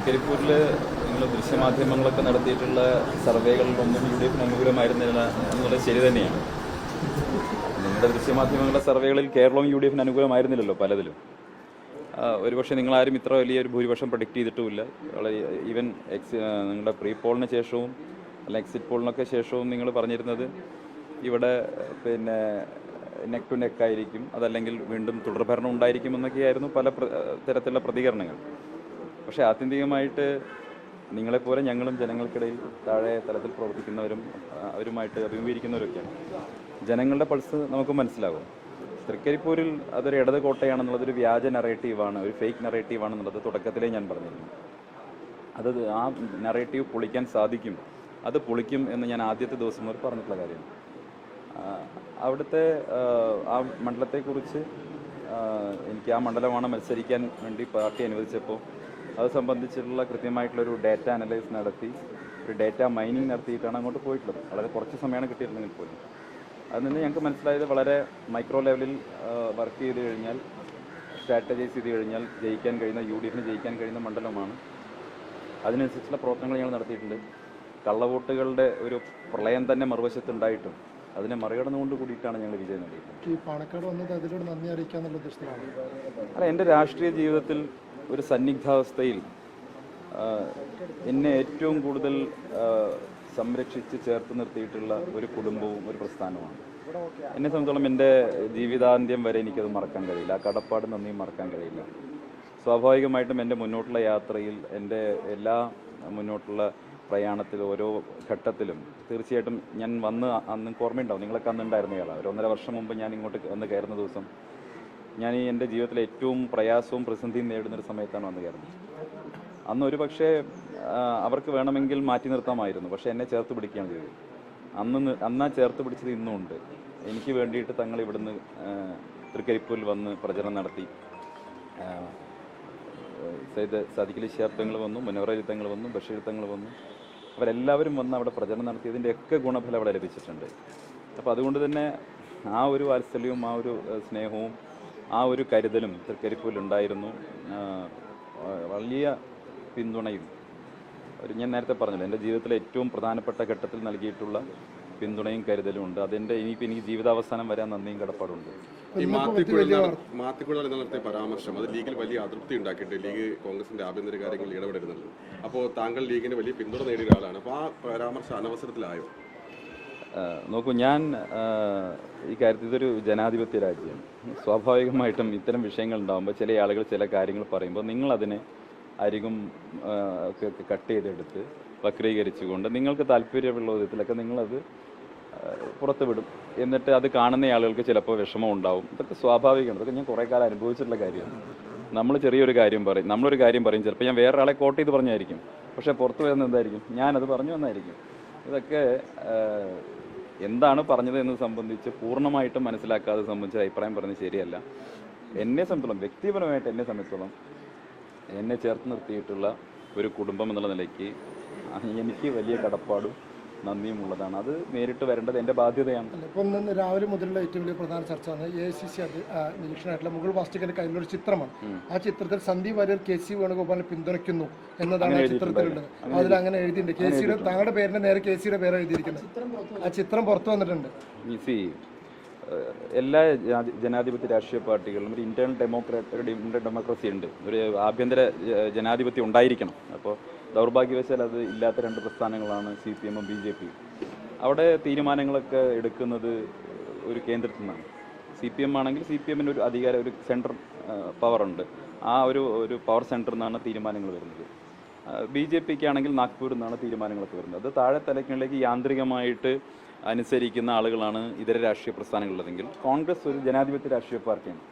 തൃക്കരിപ്പൂരിൽ നിങ്ങൾ ദൃശ്യമാധ്യമങ്ങളൊക്കെ നടത്തിയിട്ടുള്ള സർവേകളിലൊന്നും UDF അനുകൂലമായിരുന്നില്ല എന്നുള്ളത് ശരി തന്നെയാണ്. നിങ്ങളുടെ ദൃശ്യമാധ്യമങ്ങളുടെ സർവേകളിൽ കേരളവും UDF അനുകൂലമായിരുന്നില്ലല്ലോ പലതിലും. ഒരുപക്ഷെ നിങ്ങളാരും ഇത്ര വലിയൊരു ഭൂരിപക്ഷം പ്രഡിക്റ്റ് ചെയ്തിട്ടുമില്ല. ഈവൻ നിങ്ങളുടെ പ്രീ പോളിന് ശേഷവും അല്ല എക്സിറ്റ് പോളിനൊക്കെ ശേഷവും നിങ്ങൾ പറഞ്ഞിരുന്നത് ഇവിടെ പിന്നെ നെക്ക് ടു നെക്ക് ആയിരിക്കും, അതല്ലെങ്കിൽ വീണ്ടും തുടർഭരണം ഉണ്ടായിരിക്കും എന്നൊക്കെയായിരുന്നു പല തരത്തിലുള്ള പ്രതികരണങ്ങൾ. പക്ഷേ ആത്യന്തികമായിട്ട് നിങ്ങളെപ്പോലെ ഞങ്ങളും ജനങ്ങൾക്കിടയിൽ താഴെ തലത്തിൽ പ്രവർത്തിക്കുന്നവരും അവരുമായിട്ട് അഭിമുഖീകരിക്കുന്നവരൊക്കെയാണ്. ജനങ്ങളുടെ പൾസ് നമുക്ക് മനസ്സിലാകും. തൃക്കരിപ്പൂരിൽ അതൊരു ഇടത് കോട്ടയാണെന്നുള്ളതൊരു വ്യാജ നറേറ്റീവാണ്, ഒരു ഫേക്ക് നറേറ്റീവാണെന്നുള്ളത് തുടക്കത്തിലേ ഞാൻ പറഞ്ഞിരുന്നു. ആ നറേറ്റീവ് പൊളിക്കാൻ സാധിക്കും, അത് പൊളിക്കും എന്ന് ഞാൻ ആദ്യത്തെ ദിവസം മുതൽ പറഞ്ഞിട്ടുള്ള കാര്യമാണ്. അവിടുത്തെ ആ മണ്ഡലത്തെക്കുറിച്ച് എനിക്ക് ആ മണ്ഡലമാണ് മത്സരിക്കാൻ വേണ്ടി പാർട്ടി അനുവദിച്ചപ്പോൾ അത് സംബന്ധിച്ചിട്ടുള്ള കൃത്യമായിട്ടുള്ളൊരു ഡാറ്റ അനലൈസ് നടത്തി, ഒരു ഡാറ്റ മൈനിങ് നടത്തിയിട്ടാണ് അങ്ങോട്ട് പോയിട്ടുള്ളത്. വളരെ കുറച്ച് സമയമാണ് കിട്ടിയിരുന്നെങ്കിൽ പോലും അതിൽ നിന്ന് ഞങ്ങൾക്ക് മനസ്സിലായത് വളരെ മൈക്രോ ലെവലിൽ വർക്ക് ചെയ്ത് കഴിഞ്ഞാൽ, സ്ട്രാറ്റജൈസ് ചെയ്ത് കഴിഞ്ഞാൽ ജയിക്കാൻ കഴിയുന്ന, UDF ജയിക്കാൻ കഴിയുന്ന മണ്ഡലമാണ്. അതിനനുസരിച്ചുള്ള പ്രവർത്തനങ്ങൾ ഞങ്ങൾ നടത്തിയിട്ടുണ്ട്. കള്ളവോട്ടുകളുടെ ഒരു പ്രളയം തന്നെ മറുവശത്തുണ്ടായിട്ടും അതിനെ മറികടന്നുകൊണ്ട് കൂടിയിട്ടാണ് ഞങ്ങൾ വിജയം നേടിയത്. ഈ പാണക്കാട് വന്നത് അതിലൂടെ നന്ദി അറിയിക്കാന്നുള്ള ഉദ്ദേശത്തിലാണ്. അല്ല, എൻ്റെ രാഷ്ട്രീയ ജീവിതത്തിൽ ഒരു സന്നിഗ്ധാവസ്ഥയിൽ എന്നെ ഏറ്റവും കൂടുതൽ സംരക്ഷിച്ച് ചേർത്ത് നിർത്തിയിട്ടുള്ള ഒരു കുടുംബവും ഒരു പ്രസ്ഥാനവുമാണ്. എന്നെ സംബന്ധിച്ചോളം എൻ്റെ ജീവിതാന്ത്യം വരെ എനിക്കത് മറക്കാൻ കഴിയില്ല. ആ കടപ്പാട് നന്ദിയും മറക്കാൻ കഴിയില്ല. സ്വാഭാവികമായിട്ടും എൻ്റെ മുന്നോട്ടുള്ള യാത്രയിൽ, എൻ്റെ എല്ലാ മുന്നോട്ടുള്ള പ്രയാണത്തിൽ, ഓരോ ഘട്ടത്തിലും തീർച്ചയായിട്ടും ഞാൻ വന്ന് അന്ന് ഓർമ്മയുണ്ടാവും, നിങ്ങളൊക്കെ അന്നുണ്ടായിരുന്നയാളാണ്. ഒരു 1.5 വർഷം മുമ്പ് ഞാൻ ഇങ്ങോട്ട് വന്ന് കയറുന്ന ദിവസം ഞാൻ എൻ്റെ ജീവിതത്തിലെ ഏറ്റവും പ്രയാസവും പ്രതിസന്ധിയും നേരിടുന്നൊരു സമയത്താണ് വന്ന് കയറുന്നത്. അന്ന് ഒരു പക്ഷേ അവർക്ക് വേണമെങ്കിൽ മാറ്റി നിർത്താമായിരുന്നു, പക്ഷേ എന്നെ ചേർത്ത് പിടിക്കുകയാണ് ചെയ്തത്. അന്നാ ചേർത്ത് പിടിച്ചത് ഇന്നും ഉണ്ട്. എനിക്ക് വേണ്ടിയിട്ട് തങ്ങൾ ഇവിടുന്ന് തൃക്കരിപ്പൂരിൽ വന്ന് പ്രചരണം നടത്തി. സയ്യിദ് സാദിഖലി ശിഹാബ് തങ്ങൾ വന്നു, മുനവർ അലി തങ്ങൾ വന്നു, ബഷീർ തങ്ങൾ വന്നു. അവരെല്ലാവരും വന്ന് അവിടെ പ്രചരണം നടത്തിയതിൻ്റെയൊക്കെ ഗുണഫലം അവിടെ ലഭിച്ചിട്ടുണ്ട്. അപ്പോൾ അതുകൊണ്ട് തന്നെ ആ ഒരു വാത്സല്യവും ആ ഒരു സ്നേഹവും ആ ഒരു കരുതലും തൃക്കരിപ്പൂരിലുണ്ടായിരുന്നു. വലിയ പിന്തുണയും ഞാൻ നേരത്തെ പറഞ്ഞല്ലോ, എൻ്റെ ജീവിതത്തിലെ ഏറ്റവും പ്രധാനപ്പെട്ട ഘട്ടത്തിൽ നൽകിയിട്ടുള്ള പിന്തുണയും കരുതലും ഉണ്ട്. അതിൻ്റെ ഇനിയിപ്പോൾ എനിക്ക് ജീവിതാവസാനം വരാൻ നന്ദിയും കടപ്പാടുണ്ട്. ഈ മാത്തിക്കുഴൽ നടത്തിയ പരാമർശം അത് ലീഗിൽ വലിയ അതൃപ്തി ഉണ്ടാക്കിയിട്ട് ലീഗ് കോൺഗ്രസിന്റെ ആഭ്യന്തര കാര്യങ്ങളിൽ ഇടപെടുന്നുണ്ട്. അപ്പോൾ താങ്കൾ ലീഗിന് വലിയ പിന്തുണ നേടിയ ഒരാളാണ്. അപ്പോൾ ആ പരാമർശം അനവസരത്തിലായോ? നോക്കൂ, ഞാൻ ഈ കാര്യത്തിൽ ഇതൊരു ജനാധിപത്യ രാജ്യമാണ്. സ്വാഭാവികമായിട്ടും ഇത്തരം വിഷയങ്ങൾ ഉണ്ടാകുമ്പോൾ ചില ആളുകൾ ചില കാര്യങ്ങൾ പറയുമ്പോൾ നിങ്ങളതിനെ അരികും ഒക്കെ കട്ട് ചെയ്തെടുത്ത് വക്രീകരിച്ചുകൊണ്ട് നിങ്ങൾക്ക് താല്പര്യമുള്ള വിധത്തിലൊക്കെ നിങ്ങളത് പുറത്ത് വിടും. എന്നിട്ട് അത് കാണുന്ന ആളുകൾക്ക് ചിലപ്പോൾ വിഷമം ഉണ്ടാവും. ഇതൊക്കെ സ്വാഭാവികമാണ്. ഇതൊക്കെ ഞാൻ കുറേ കാലം അനുഭവിച്ചിട്ടുള്ള കാര്യമാണ്. നമ്മളൊരു കാര്യം പറയും, ചിലപ്പോൾ ഞാൻ വേറെ ആളെ കോട്ട് ചെയ്ത് പറഞ്ഞായിരിക്കും, പക്ഷേ പുറത്ത് വരുന്നത് എന്തായിരിക്കും, ഞാനത് പറഞ്ഞു വന്നായിരിക്കും. ഇതൊക്കെ എന്താണ് പറഞ്ഞത് എന്ന് സംബന്ധിച്ച് പൂർണ്ണമായിട്ടും മനസ്സിലാക്കാതെ സംബന്ധിച്ച് അഭിപ്രായം പറഞ്ഞത് ശരിയല്ല. എന്നെ സംബന്ധിച്ചോളം, വ്യക്തിപരമായിട്ട് എന്നെ സംബന്ധിച്ചോളം, എന്നെ ചേർത്ത് നിർത്തിയിട്ടുള്ള ഒരു കുടുംബം എന്നുള്ള നിലയ്ക്ക് എനിക്ക് വലിയ കടപ്പാടും നന്ദിയും ഉള്ളതാണ്. അത് നേരിട്ട് വരേണ്ടത് എൻ്റെ ബാധ്യതയാണ്. ഇപ്പം ഇന്ന് രാവിലെ മുതലുള്ള ഏറ്റവും വലിയ പ്രധാന ചർച്ച AICC നിരീക്ഷണമായിട്ടുള്ള മുഗൾ വാസ്തുവിന്റെ കയ്യിലൊരു ചിത്രമാണ്. ആ ചിത്രത്തിൽ സന്ദീപ് വാര്യർ KC വേണുഗോപാലിനെ പിന്തുണയ്ക്കുന്നു എന്നതാണ് ആ ചിത്രത്തിലുള്ളത്. അതിൽ അങ്ങനെ എഴുതിയിട്ടുണ്ട്. KCയുടെ താങ്കളുടെ പേരിന്റെ നേരെ KCയുടെ പേര് എഴുതിയിരിക്കുന്നത്. ആ ചിത്രം പുറത്തു വന്നിട്ടുണ്ട്. എല്ലാ ജനാധിപത്യ രാഷ്ട്രീയ പാർട്ടികളിലും ഒരു ഇന്റേണൽ ഡെമോക്രസി ഉണ്ട്, ഒരു ആഭ്യന്തര ജനാധിപത്യം ഉണ്ടായിരിക്കണം. അപ്പോൾ ദൗർഭാഗ്യവശാൽ അത് ഇല്ലാത്ത 2 പ്രസ്ഥാനങ്ങളാണ് CPM ഉം BJP. അവിടെ തീരുമാനങ്ങളൊക്കെ എടുക്കുന്നത് ഒരു കേന്ദ്രത്തിൽ നിന്നാണ്. CPM ആണെങ്കിൽ CPMൻ്റെ ഒരു അധികാരം, ഒരു സെൻട്രൽ പവറുണ്ട്. ആ ഒരു പവർ സെൻറ്ററിൽ നിന്നാണ് തീരുമാനങ്ങൾ വരുന്നത്. BJPക്ക് ആണെങ്കിൽ നാഗ്പൂരിൽ നിന്നാണ് തീരുമാനങ്ങളൊക്കെ വരുന്നത്. അത് താഴെ തലങ്ങളിലേക്ക് യാന്ത്രികമായിട്ട് അനുസരിക്കുന്ന ആളുകളാണ് ഇതര രാഷ്ട്രീയ പ്രസ്ഥാനങ്ങളുള്ളതെങ്കിൽ കോൺഗ്രസ് ഒരു ജനാധിപത്യ രാഷ്ട്രീയ പാർട്ടിയാണ്.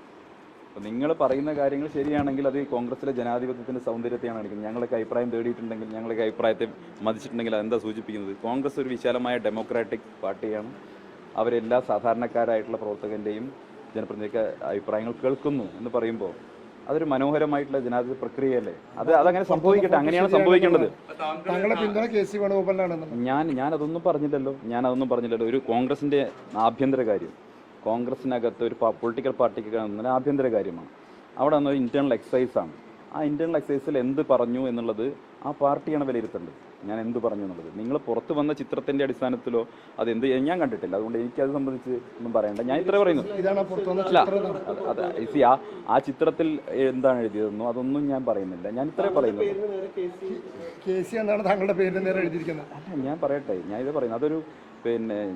അപ്പോൾ നിങ്ങൾ പറയുന്ന കാര്യങ്ങൾ ശരിയാണെങ്കിൽ അത് കോൺഗ്രസിലെ ജനാധിപത്യത്തിൻ്റെ സൗന്ദര്യത്തെയാണ് കാണിക്കുന്നത്. ഞങ്ങളൊക്കെ അഭിപ്രായം തേടിയിട്ടുണ്ടെങ്കിൽ, ഞങ്ങളൊക്കെ അഭിപ്രായത്തെ മതിച്ചിട്ടുണ്ടെങ്കിൽ അതെന്താ സൂചിപ്പിക്കുന്നത്? കോൺഗ്രസ് ഒരു വിശാലമായ ഡെമോക്രാറ്റിക് പാർട്ടിയാണ്. അവരെല്ലാ സാധാരണക്കാരായിട്ടുള്ള പ്രവർത്തകൻ്റെയും ജനപ്രതിനിധിക്ക് അഭിപ്രായങ്ങൾ കേൾക്കുന്നു എന്ന് പറയുമ്പോൾ അതൊരു മനോഹരമായിട്ടുള്ള ജനാധിപത്യ പ്രക്രിയയല്ലേ? അതങ്ങനെ സംഭവിക്കട്ടെ, അങ്ങനെയാണ് സംഭവിക്കേണ്ടത്. ഞാനതൊന്നും പറഞ്ഞില്ലല്ലോ. ഒരു കോൺഗ്രസിന്റെ ആഭ്യന്തര കാര്യം, കോൺഗ്രസിനകത്ത് ഒരു പൊളിറ്റിക്കൽ പാർട്ടിക്ക് ആഭ്യന്തര കാര്യമാണ്. അവിടെ വന്നൊരു ഇന്റേണൽ എക്സസൈസാണ്. ആ ഇൻറ്റേർണൽ എക്സസൈസിൽ എന്ത് പറഞ്ഞു എന്നുള്ളത് ആ പാർട്ടിയാണ് വിലയിരുത്തേണ്ടത്. ഞാൻ എന്ത് പറഞ്ഞു എന്നുള്ളത് നിങ്ങൾ പുറത്ത് വന്ന ചിത്രത്തിൻ്റെ അടിസ്ഥാനത്തിലോ അതെന്ത് ഞാൻ കണ്ടിട്ടില്ല. അതുകൊണ്ട് എനിക്കത് സംബന്ധിച്ച് ഒന്നും പറയണ്ട. ഞാൻ ഇത്ര പറയുന്നു. അല്ല അത് ആ ചിത്രത്തിൽ എന്താണ് എഴുതിയതെന്നോ അതൊന്നും ഞാൻ പറയുന്നില്ല. ഞാൻ ഇത്രേ പറയുന്നു. താങ്കളുടെ പേരിൽ നേരെ എഴുതിയിരിക്കുന്നത്. അല്ല ഞാൻ പറയട്ടെ, ഞാൻ ഇത് പറയുന്നു. അതൊരു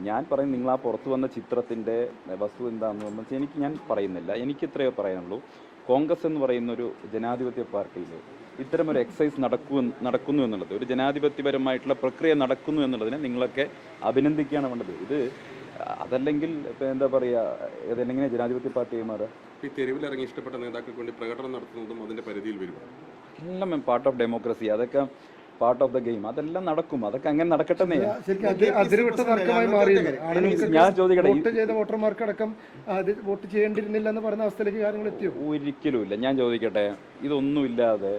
ഞാൻ പറയുന്നത് നിങ്ങൾ ആ പുറത്തു വന്ന ചിത്രത്തിൻ്റെ വസ്തു എന്താണെന്ന് വെച്ചാൽ ഞാൻ പറയുന്നില്ല. എനിക്ക് ഇത്രയേ പറയാനുള്ളൂ. കോൺഗ്രസ് എന്ന് പറയുന്ന ഒരു ജനാധിപത്യ പാർട്ടിയിൽ ഇത്തരമൊരു എക്സസൈസ് നടക്കുന്നു എന്നുള്ളത്, ഒരു ജനാധിപത്യപരമായിട്ടുള്ള പ്രക്രിയ നടക്കുന്നു എന്നുള്ളതിനെ നിങ്ങളൊക്കെ അഭിനന്ദിക്കുകയാണ് വേണ്ടത്. ഇത് അതല്ലെങ്കിൽ എന്താ പറയുക, ഇതെങ്ങനെ ജനാധിപത്യ പാർട്ടിയായി മാറുക? ഈ തെരുവിലിറങ്ങി ഇഷ്ടപ്പെട്ട നേതാക്കൾക്ക് വേണ്ടി പ്രകടനം നടത്തുന്നതും അതിന്റെ പരിധിയിൽ വരും. എല്ലാം പാർട്ട് ഓഫ് ഡെമോക്രസി, അതൊക്കെ പാർട്ട് ഓഫ് ദ ഗെയിം. അതെല്ലാം നടക്കും, അതൊക്കെ അങ്ങനെ നടക്കട്ടെ. ഞാൻ ചോദിക്കട്ടെ, വോട്ടർമാർക്കടക്കം വോട്ട് ചെയ്യേണ്ടിരുന്നില്ല എന്ന് പറയുന്ന അവസ്ഥയിലേക്ക് കാര്യങ്ങൾ എത്തിയോ? ഒരിക്കലുമില്ല. ഞാൻ ചോദിക്കട്ടെ, ഇതൊന്നുമില്ലാതെ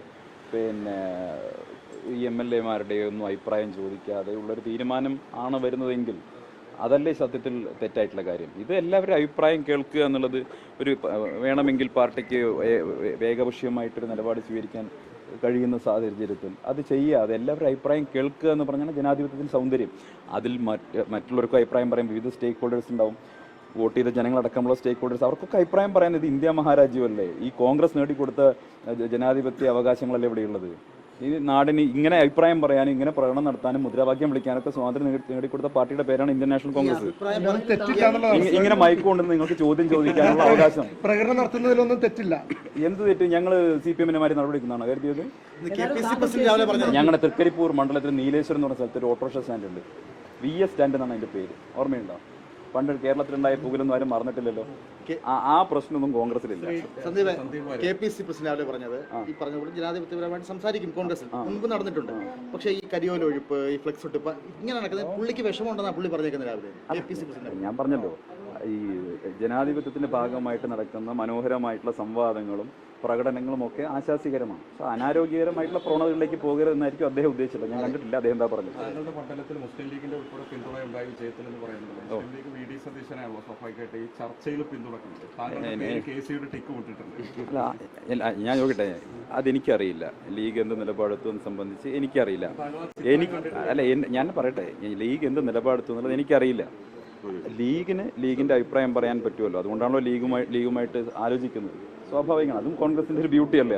ഈ MLA-മാരുടെ ഒന്നും അഭിപ്രായം ചോദിക്കാതെ ഉള്ളൊരു തീരുമാനം ആണ് വരുന്നതെങ്കിൽ അതല്ലേ സത്യത്തിൽ തെറ്റായിട്ടുള്ള കാര്യം? ഇത് എല്ലാവരും അഭിപ്രായം കേൾക്കുക എന്നുള്ളത് ഒരു വേണമെങ്കിൽ പാർട്ടിക്ക് വേഗപക്ഷ്യമായിട്ടൊരു നിലപാട് സ്വീകരിക്കാൻ കഴിയുന്ന സാഹചര്യത്തിൽ അത് ചെയ്യുക. അത് എല്ലാവരും അഭിപ്രായം കേൾക്കുക എന്ന് പറഞ്ഞാൽ ജനാധിപത്യത്തിൻ്റെ സൗന്ദര്യം. അതിൽ മറ്റുള്ളവർക്കും അഭിപ്രായം പറയാൻ വിവിധ സ്റ്റേക്ക് ഹോൾഡേഴ്സ് ഉണ്ടാവും. വോട്ട് ചെയ്ത ജനങ്ങളടക്കമുള്ള സ്റ്റേക്ക് ഹോൾഡേഴ്സ്, അവർക്കൊക്കെ അഭിപ്രായം പറയുന്നത് ഇന്ത്യ മഹാരാജ്യമല്ലേ? ഈ കോൺഗ്രസ് നേടിക്കൊടുത്ത ജനാധിപത്യ അവകാശങ്ങളല്ലേ ഇവിടെയുള്ളത്? ഈ നാടിന് ഇങ്ങനെ അഭിപ്രായം പറയാനും ഇങ്ങനെ പ്രകടനം നടത്താനും മുദ്രാവാക്യം വിളിക്കാനൊക്കെ സ്വാതന്ത്ര്യം നേടിക്കൊടുത്ത പാർട്ടിയുടെ പേരാണ് ഇന്ത്യൻ നാഷണൽ കോൺഗ്രസ്. ഇങ്ങനെ മയക്കുകൊണ്ടെന്ന് നിങ്ങൾക്ക് ചോദ്യം ചോദിക്കാനുള്ള അവകാശം. പ്രകടനം നടത്തുന്നതിലൊന്നും തെറ്റില്ല. എന്ത് തെറ്റ്? ഞങ്ങൾ CPM-മാരെ നടപടിക്കുന്നതാണ് കരുതിയത്? ഞങ്ങളുടെ തൃക്കരിപ്പൂർ മണ്ഡലത്തിൽ നീലേശ്വരം എന്ന് പറഞ്ഞ സ്ഥലത്ത് ഒരു ഓട്ടോറിക്ഷ സ്റ്റാൻഡ് ഉണ്ട്. VS സ്റ്റാൻഡ് എന്നാണ് അതിന്റെ പേര്. ഓർമ്മയുണ്ടോ? പണ്ട് കേരളത്തിലുണ്ടായ പുകലൊന്നും ആരും മറന്നിട്ടില്ലല്ലോ. ആ പ്രശ്നമൊന്നും കോൺഗ്രസിലില്ല. KPC പ്രസിഡന്റ് പറഞ്ഞത് ഈ പറഞ്ഞ പോലെ ജനാധിപത്യപരമായിട്ട് സംസാരിക്കും കോൺഗ്രസിൽ മുൻപ് നടന്നിട്ടുണ്ട്. പക്ഷേ ഈ കരിയോല ഒഴിപ്പ്, ഈ ഫ്ലെക്സ് ഒട്ടിപ്പ് ഇങ്ങനെ നടക്കുന്നത് പുള്ളിക്ക് വിഷമമുണ്ടെന്നാണ് പുള്ളി പറഞ്ഞേക്കുന്നത് രാവിലെ. KPC പ്രസിഡന്റ് ഞാൻ പറഞ്ഞല്ലോ, ഈ ജനാധിപത്യത്തിന്റെ ഭാഗമായിട്ട് നടക്കുന്ന മനോഹരമായിട്ടുള്ള സംവാദങ്ങളും പ്രകടനങ്ങളും ഒക്കെ ആശാസ്യകരമാണ്. പക്ഷെ അനാരോഗ്യകരമായിട്ടുള്ള പ്രവണതകളിലേക്ക് പോകരുതെന്നായിരിക്കും അദ്ദേഹം ഉദ്ദേശിച്ചത്. ഞാൻ കണ്ടിട്ടില്ല അദ്ദേഹം എന്താ പറഞ്ഞത്. താങ്കളുടെ മണ്ഡലത്തിൽ മുസ്ലിം ലീഗിന്റെ ഉൾപ്പെടെ പിന്തുണ ഉണ്ടായി വിജയത്തിൽ എന്ന് പറയുന്നത് മുസ്ലിം ലീഗ് VD സതീശനാണല്ലോ സ്വാഭാവികമായിട്ട് ഈ ചർച്ചയിൽ പിന്തുണക്കുന്നത്. താങ്കളുടെ KCയുടെ ടിക്ക് വിട്ടിട്ടുണ്ട്. അല്ല ഞാൻ ചോദിക്കട്ടെ, അതെനിക്കറിയില്ല. ലീഗ് എന്ത് നിലപാടെത്തുമെന്ന് സംബന്ധിച്ച് എനിക്കറിയില്ല. ഞാൻ പറയട്ടെ, ലീഗ് എന്ത് നിലപാടെത്തും എന്നുള്ളത് എനിക്കറിയില്ല. ലീഗിന്റെ അഭിപ്രായം പറയാൻ പറ്റുമല്ലോ. അതുകൊണ്ടാണല്ലോ ലീഗുമായിട്ട് ആലോചിക്കുന്നത്. സ്വാഭാവികമാണ്. അതും കോൺഗ്രസിന്റെ ഒരു ബ്യൂട്ടി അല്ലേ?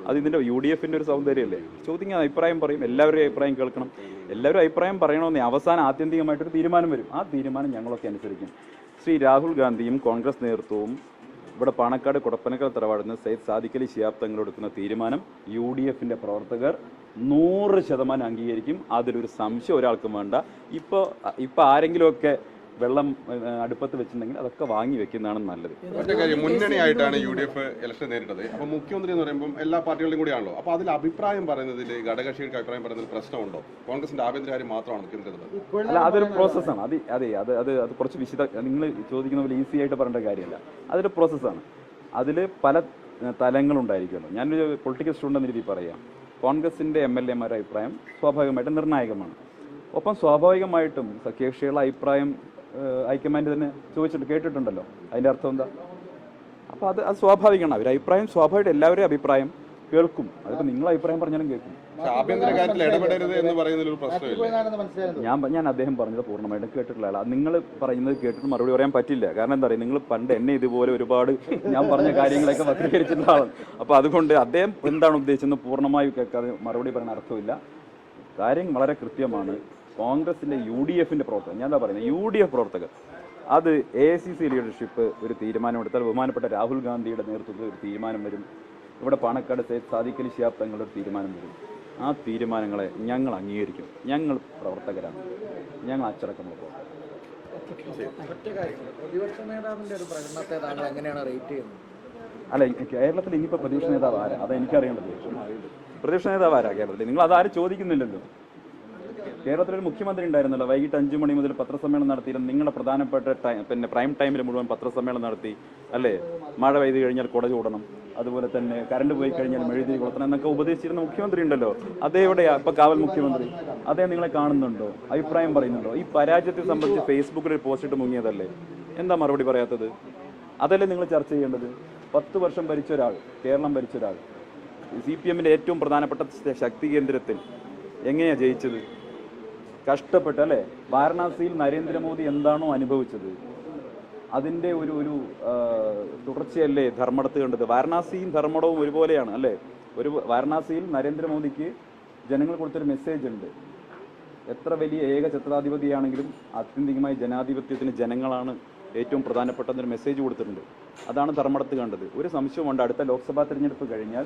അത് ഇതിന്റെ UDF-ന്റെ ഒരു സൗന്ദര്യമല്ലേ? ചോദിക്കാൻ അഭിപ്രായം പറയും, എല്ലാവരുടെയും അഭിപ്രായം കേൾക്കണം. എല്ലാവരും അഭിപ്രായം പറയണമെന്നേ അവസാനം ആത്യന്തികമായിട്ടൊരു തീരുമാനം വരും. ആ തീരുമാനം ഞങ്ങളൊക്കെ അനുസരിക്കും. ശ്രീ രാഹുൽ ഗാന്ധിയും കോൺഗ്രസ് നേതൃത്വവും ഇവിടെ പാണക്കാട് കൊടപ്പനക്കൽ തറവാടുന്ന സയ്യിദ് സാദിഖ് അലി ശിഹാബ് തങ്ങൾ എടുക്കുന്ന തീരുമാനം UDF-ന്റെ പ്രവർത്തകർ 100% അംഗീകരിക്കും. അതിലൊരു സംശയം ഒരാൾക്കും വേണ്ട. ഇപ്പോൾ ആരെങ്കിലുമൊക്കെ വെള്ളം അടുപ്പത്ത് വെച്ചിട്ടുണ്ടെങ്കിൽ അതൊക്കെ വാങ്ങി വെക്കുന്നതാണ് നല്ലത്. ഒറ്റ കാര്യം, മുന്നണിയായിട്ടാണ് UDF ഇലക്ഷൻ നേരിട്ടത്. അപ്പോൾ മുഖ്യമന്ത്രി എന്ന് പറയുമ്പോൾ എല്ലാ പാർട്ടികളുടെയും കൂടിയാണല്ലോ. അപ്പോൾ അതിൽ അഭിപ്രായം പറയുന്നതിൽ ഘടകകക്ഷികൾക്ക് അഭിപ്രായം പറയുന്നതിൽ പ്രശ്നമുണ്ടോ? കോൺഗ്രസിന്റെ ആഭ്യന്തര കാര്യം മാത്രമാണ് മുഖ്യമന്ത്രി. അല്ല, അതൊരു പ്രോസസ്സാണ്. അത് കുറച്ച് നിങ്ങൾ ചോദിക്കുന്ന പോലെ ഈസി ആയിട്ട് പറയേണ്ട കാര്യമല്ല. അതൊരു പ്രോസസ്സാണ്. അതിൽ പല തലങ്ങളുണ്ടായിരിക്കുമല്ലോ. ഞാനൊരു പൊളിറ്റിക്കൽ സ്റ്റുഡൻ്റ് എന്ന രീതിയിൽ പറയാം. കോൺഗ്രസിൻ്റെ MLA-മാരുടെ അഭിപ്രായം സ്വാഭാവികമായിട്ടും നിർണായകമാണ്. ഒപ്പം സ്വാഭാവികമായിട്ടും സഖ്യകക്ഷികളുടെ അഭിപ്രായം ഹൈക്കമാൻഡ് തന്നെ ചോദിച്ചിട്ട് കേട്ടിട്ടുണ്ടല്ലോ. അതിൻ്റെ അർത്ഥം എന്താ? അപ്പോൾ അത് സ്വാഭാവികമാണ്. അവർ അഭിപ്രായം സ്വാഭാവികമായിട്ട് എല്ലാവരുടെയും അഭിപ്രായം കേൾക്കും. അതിപ്പോൾ നിങ്ങൾ അഭിപ്രായം പറഞ്ഞാലും കേൾക്കും. ആഭ്യന്തര കാര്യത്തിൽ ഇടപെടരുത് എന്ന് പറയുന്നതിൽ ഒരു പ്രശ്നമില്ല. ഞാൻ അദ്ദേഹം പറഞ്ഞത് പൂർണ്ണമായിട്ടും കേട്ടിട്ടുള്ള ആളാണ്. നിങ്ങൾ പറയുന്നത് കേട്ടിട്ട് മറുപടി പറയാൻ പറ്റില്ല. കാരണം എന്താ പറയുക, നിങ്ങൾ പണ്ട് എന്നെ ഇതുപോലെ ഒരുപാട് ഞാൻ പറഞ്ഞ കാര്യങ്ങളൊക്കെ വക്രീകരിച്ചിട്ടുള്ള ആളാണ്. അപ്പോൾ അതുകൊണ്ട് അദ്ദേഹം എന്താണ് ഉദ്ദേശിച്ചത് പൂർണ്ണമായി കേൾക്കാതെ മറുപടി പറയാൻ അർത്ഥമില്ല. കാര്യം വളരെ കൃത്യമാണ്. കോൺഗ്രസിന്റെ UDF-ന്റെ പ്രവർത്തകർ, ഞാൻ എന്താ പറയുന്നത്, UDF പ്രവർത്തകർ അത് AICC ലീഡർഷിപ്പ് ഒരു തീരുമാനമെടുത്താൽ ബഹുമാനപ്പെട്ട രാഹുൽ ഗാന്ധിയുടെ നേതൃത്വത്തിൽ ഒരു തീരുമാനം വരും. ഇവിടെ പാണക്കാട് സയ്യിദ് സാദിഖ് അലി ശിഹാബ് തങ്ങളുടെ ഒരു തീരുമാനം വരും. ആ തീരുമാനങ്ങളെ ഞങ്ങൾ അംഗീകരിക്കും. ഞങ്ങൾ പ്രവർത്തകരാണ്, ഞങ്ങൾ അച്ചടക്കമുള്ള പ്രവർത്തകർ. അല്ല, കേരളത്തിൽ ഇനിയിപ്പോൾ പ്രതിപക്ഷ നേതാവ് ആരാ? അത് എനിക്കറിയേണ്ടത്. പ്രതിപക്ഷ നേതാവ് ആരാ കേരളത്തിൽ? നിങ്ങൾ അതാരും ചോദിക്കുന്നില്ലല്ലോ. കേരളത്തിലൊരു മുഖ്യമന്ത്രി ഉണ്ടായിരുന്നല്ലോ. വൈകിട്ട് 5 മണി മുതൽ പത്രസമ്മേളനം നടത്തിയിരുന്നു. നിങ്ങളുടെ പ്രധാനപ്പെട്ട പ്രൈം ടൈമിൽ മുഴുവൻ പത്രസമ്മേളനം നടത്തി അല്ലേ? മഴ പെയ്ത് കഴിഞ്ഞാൽ കുട ചൂടണം, അതുപോലെ തന്നെ കറണ്ട് പോയി കഴിഞ്ഞാൽ മെഴുതി കൊളുത്തണം എന്നൊക്കെ ഉപദേശിച്ചിരുന്ന മുഖ്യമന്ത്രി ഉണ്ടല്ലോ. അതേ എവിടെയാ ഇപ്പൊ കാവൽ മുഖ്യമന്ത്രി? അതേ നിങ്ങളെ കാണുന്നുണ്ടോ? അഭിപ്രായം പറയുന്നുണ്ടോ? ഈ പരാജയത്തെ സംബന്ധിച്ച് ഫേസ്ബുക്കിൽ ഒരു പോസ്റ്റ് ഇട്ട് മുങ്ങിയതല്ലേ? എന്താ മറുപടി പറയാത്തത്? അതല്ലേ നിങ്ങൾ ചർച്ച ചെയ്യേണ്ടത്? 10 വർഷം ഭരിച്ച ഒരാൾ, കേരളം ഭരിച്ച ഒരാൾ, CPM-ന്റെ ഏറ്റവും പ്രധാനപ്പെട്ട ശക്തി കേന്ദ്രത്തിൽ എങ്ങനെയാണ് ജയിച്ചത്? കഷ്ടപ്പെട്ടല്ലേ? വാരണാസിയിൽ നരേന്ദ്രമോദി എന്താണോ അനുഭവിച്ചത് അതിൻ്റെ ഒരു തുടർച്ചയല്ലേ ധർമ്മടത്ത് കണ്ടത്? വാരണാസിയും ധർമ്മടവും ഒരുപോലെയാണ് അല്ലേ? വാരണാസിയിൽ നരേന്ദ്രമോദിക്ക് ജനങ്ങൾ കൊടുത്തൊരു മെസ്സേജ് ഉണ്ട്. എത്ര വലിയ ഏകഛത്രാധിപതിയാണെങ്കിലും ആത്യന്തികമായി ജനാധിപത്യത്തിന് ജനങ്ങളാണ് ഏറ്റവും പ്രധാനപ്പെട്ടതൊരു മെസ്സേജ് കൊടുത്തിട്ടുണ്ട്. അതാണ് ധർമ്മടത്ത് കണ്ടത്. ഒരു സംശയമുണ്ട്, അടുത്ത ലോക്സഭാ തെരഞ്ഞെടുപ്പ് കഴിഞ്ഞാൽ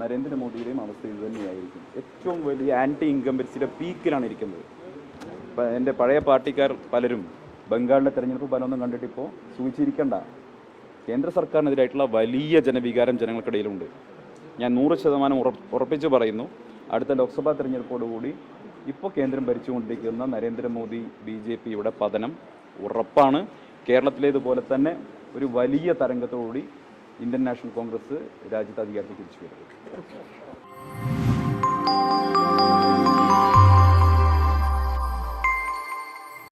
നരേന്ദ്രമോദിയുടെയും അവസ്ഥ ഇത് തന്നെയായിരിക്കും. ഏറ്റവും വലിയ ആൻറ്റി ഇൻകംബൻസിയുടെ പീക്കിലാണ് ഇരിക്കുന്നത്. ഇപ്പം എൻ്റെ പഴയ പാർട്ടിക്കാർ പലരും ബംഗാളിലെ തെരഞ്ഞെടുപ്പ് ഫലമൊന്നും കണ്ടിട്ടിപ്പോൾ സൂചിച്ചിരിക്കേണ്ട. കേന്ദ്ര സർക്കാരിനെതിരായിട്ടുള്ള വലിയ ജനവികാരം ജനങ്ങൾക്കിടയിലുണ്ട്. ഞാൻ 100% ഉറപ്പിച്ച് പറയുന്നു, അടുത്ത ലോക്സഭാ തെരഞ്ഞെടുപ്പോടുകൂടി ഇപ്പോൾ കേന്ദ്രം ഭരിച്ചുകൊണ്ടിരിക്കുന്ന നരേന്ദ്രമോദി BJP-യുടെ പതനം ഉറപ്പാണ്. കേരളത്തിലേതുപോലെ തന്നെ ഒരു വലിയ തരംഗത്തോടുകൂടി ഇന്ത്യൻ നാഷണൽ കോൺഗ്രസ് രാജ്യത്ത് അധികാരത്തിൽ തിരിച്ചു വരും.